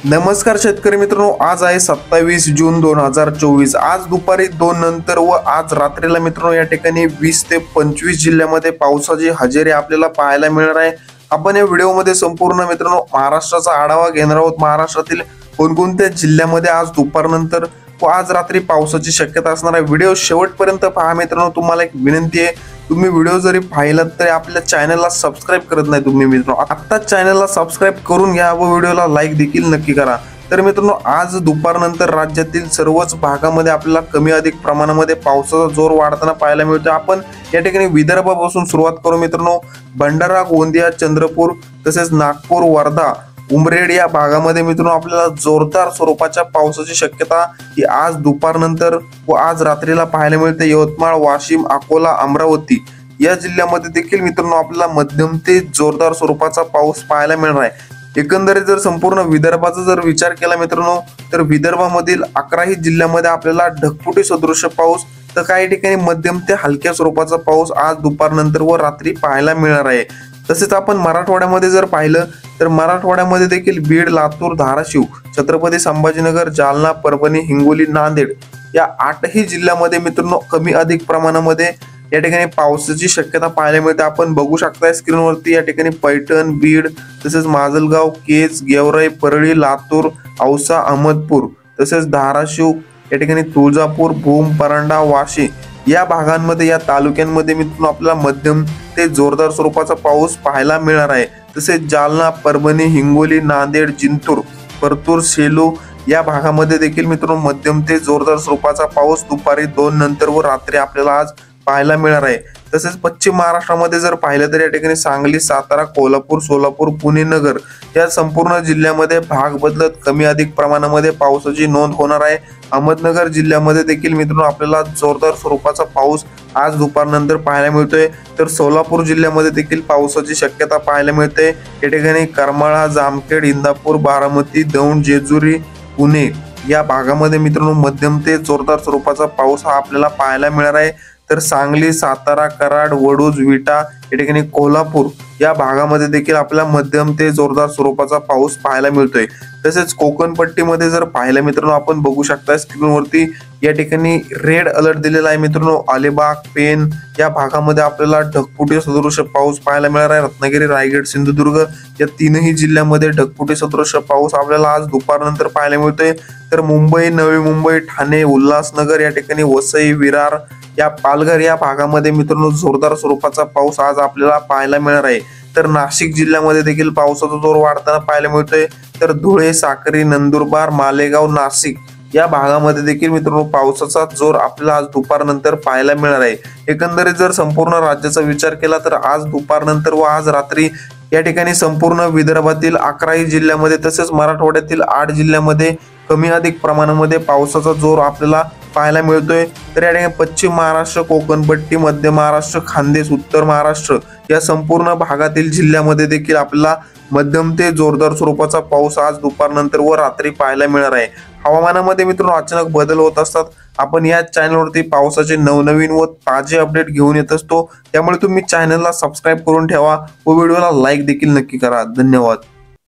नमस्कार शेतकरी मित्रांनो, आज आहे 27 जून 2024। आज दुपारी 2 नंतर व आज रात्रीला मित्रांनो या ठिकाणी 20 ते 25 जिल्ह्यामध्ये पावसाची हजेरी आपल्याला पाहायला मिळणार आहे। आपण या व्हिडिओमध्ये संपूर्ण मित्रांनो महाराष्ट्राचा आढावा घेणार आहोत। महाराष्ट्रातील कोणकोणत्या जिल्ह्यामध्ये आज दुपारनंतर व आज रात्री पावसाची शक्यता असणार आहे। व्हिडिओ शेवटपर्यंत पहा मित्रांनो। तुम्हाला एक विनंती आहे, तुम्ही व्हिडिओ जरी पाहिलात तरी आपल्या चॅनलला सबस्क्राइब करत नाही तुम्ही मित्रांनो, आता चॅनलला सबस्क्राइब करून घ्या व व्हिडिओला लाईक देखील नक्की करा। तर मित्रांनो आज दुपारनंतर राज्यातील सर्वच भागामध्ये आपल्याला कमी अधिक प्रमाणामध्ये पावसाचा जोर वाढताना पाहायला मिळतो। आपण या ठिकाणी विदर्भापासून सुरुवात करू मित्रांनो। भंडारा, गोंदिया, चंद्रपूर तसेच नागपूर, वर्धा, उमरेड या भागामध्ये मित्रांनो आपल्याला जोरदार स्वरूपाच्या पावसाची शक्यता ही आज दुपारनंतर व आज रात्रीला पाहायला मिळते। यवतमाळ, वाशिम, अकोला, अमरावती या जिल्ह्यामध्ये देखील मित्रांनो आपल्याला मध्यम ते जोरदार स्वरूपाचा पाऊस पाहायला मिळणार आहे। एकंदरीत जर संपूर्ण विदर्भाचा जर विचार केला मित्रांनो, तर विदर्भामधील 11ही जिल्ह्यामध्ये आपल्याला ढगफुटी सदृश पाऊस तर काही ठिकाणी मध्यम ते हलक्या स्वरूपाचा पाऊस आज दुपारनंतर व रात्री पाहायला मिळणार आहे। तसेच आपण मराठवाड्यामध्ये जर पाहिलं तर मराठवाड्यामध्ये देखील बीड, लातूर, धाराशिव, छत्रपती संभाजीनगर, जालना, परभणी, हिंगोली, नांदेड या 8ही जिल्ह्यामध्ये मित्रांनो कमी अधिक प्रमाणामध्ये या ठिकाणी पावसाची शक्यता पाहायला मिळते। आपण बघू शकताय स्क्रीनवरती या ठिकाणी पैठण, बीड तसेच माजलगाव, केज, गेवराई, परळी, लातूर, औसा, अहमदपूर तसेच धाराशिव या ठिकाणी तुळजापूर, भूम, परांडा, वाशी या भागांमध्ये या तालुक्यांमध्ये मित्रांनो आपल्याला मध्यम ते जोरदार स्वरूपाचा पाऊस पाहायला मिळणार आहे। तसेच जालना, परभणी, हिंगोली, नांदेड, जिंतूर, परतूर, सेलू या भागामध्ये देखील मित्रांनो मध्यम ते जोरदार स्वरूपाचा पाऊस दुपारी 2 नंतर व रात्री आपल्याला आज पाहायला मिळणार आहे। तसेच पश्चिम महाराष्ट्रामध्ये जर पाहिलं तर या ठिकाणी सांगली, सातारा, कोल्हापूर, सोलापूर, पुणे, नगर या संपूर्ण जिल्ह्यामध्ये भाग बदलत कमी अधिक प्रमाणामध्ये पावसाची नोंद होणार आहे। अहमदनगर जिल्ह्यामध्ये देखील मित्रांनो आपल्याला जोरदार स्वरूपाचा पाऊस आज दुपारनंतर पाहायला मिळतोय। तर सोलापूर जिल्ह्यामध्ये देखील पावसाची शक्यता पाहायला मिळते। या ठिकाणी करमाळा, जामखेड, इंदापूर, बारामती, दौंड, जेजुरी, पुणे या भागामध्ये मित्रांनो मध्यम ते जोरदार स्वरूपाचा पाऊस हा आपल्याला पाहायला मिळणार आहे। तर सांगली, सातारा, कराड, वडूज, विटा या ठिकाणी कोल्हापूर या भागामध्ये देखील आपल्याला मध्यम ते जोरदार स्वरूपाचा पाऊस पाहायला मिळतोय। तसेच कोकण पट्टीमध्ये जर पाहिलं मित्रांनो आपण बघू शकता स्क्रीनवरती या ठिकाणी रेड अलर्ट दिलेला आहे मित्रांनो। अलिबाग, पेन या भागामध्ये आपल्याला ढगफुटी सदृश पाऊस पाहायला मिळणार आहे। रत्नागिरी, रायगड, सिंधुदुर्ग या 3ही जिल्ह्यामध्ये ढगफुटी सदृश पाऊस आपल्याला आज दुपारनंतर पाहायला मिळतोय। तर मुंबई, नवी मुंबई, ठाणे, उल्हासनगर या ठिकाणी वसई, विरार या पालघर या भागामध्ये मित्रांनो जोरदार स्वरूपाचा पाऊस आज आपल्याला पाहायला मिळणार आहे। तर नाशिक जिल्ह्यामध्ये देखील पावसाचा जोर वाढताना पाहायला मिळतोय। तर धुळे, साक्री, नंदुरबार, मालेगाव, नाशिक या भागामध्ये देखील मित्रांनो पावसाचा जोर आपल्याला आज दुपारनंतर पाहायला मिळणार आहे। एकंदरीत जर संपूर्ण राज्याचा विचार केला तर आज दुपारनंतर व आज रात्री या ठिकाणी संपूर्ण विदर्भातील 11ही जिल्ह्यामध्ये तसेच मराठवाड्यातील 8 जिल्ह्यामध्ये कमी अधिक प्रमाणामध्ये पावसाचा जोर आपल्याला पाहायला मिळतोय। तर या ठिकाणी पश्चिम महाराष्ट्र, कोकणपट्टी, मध्य महाराष्ट्र, खानदेश, उत्तर महाराष्ट्र या संपूर्ण भागातील जिल्ह्यामध्ये देखील आपल्याला मध्यम ते जोरदार स्वरूपाचा पाऊस आज दुपारनंतर व रात्री पाहायला मिळणार आहे। हवामानामध्ये मित्रांनो अचानक बदल होत असतात। आपण या चॅनलवरती पावसाचे नवनवीन व ताजे अपडेट घेऊन येत असतो, त्यामुळे तुम्ही चॅनलला सबस्क्राइब करून ठेवा व व्हिडिओला लाईक देखील नक्की करा। धन्यवाद।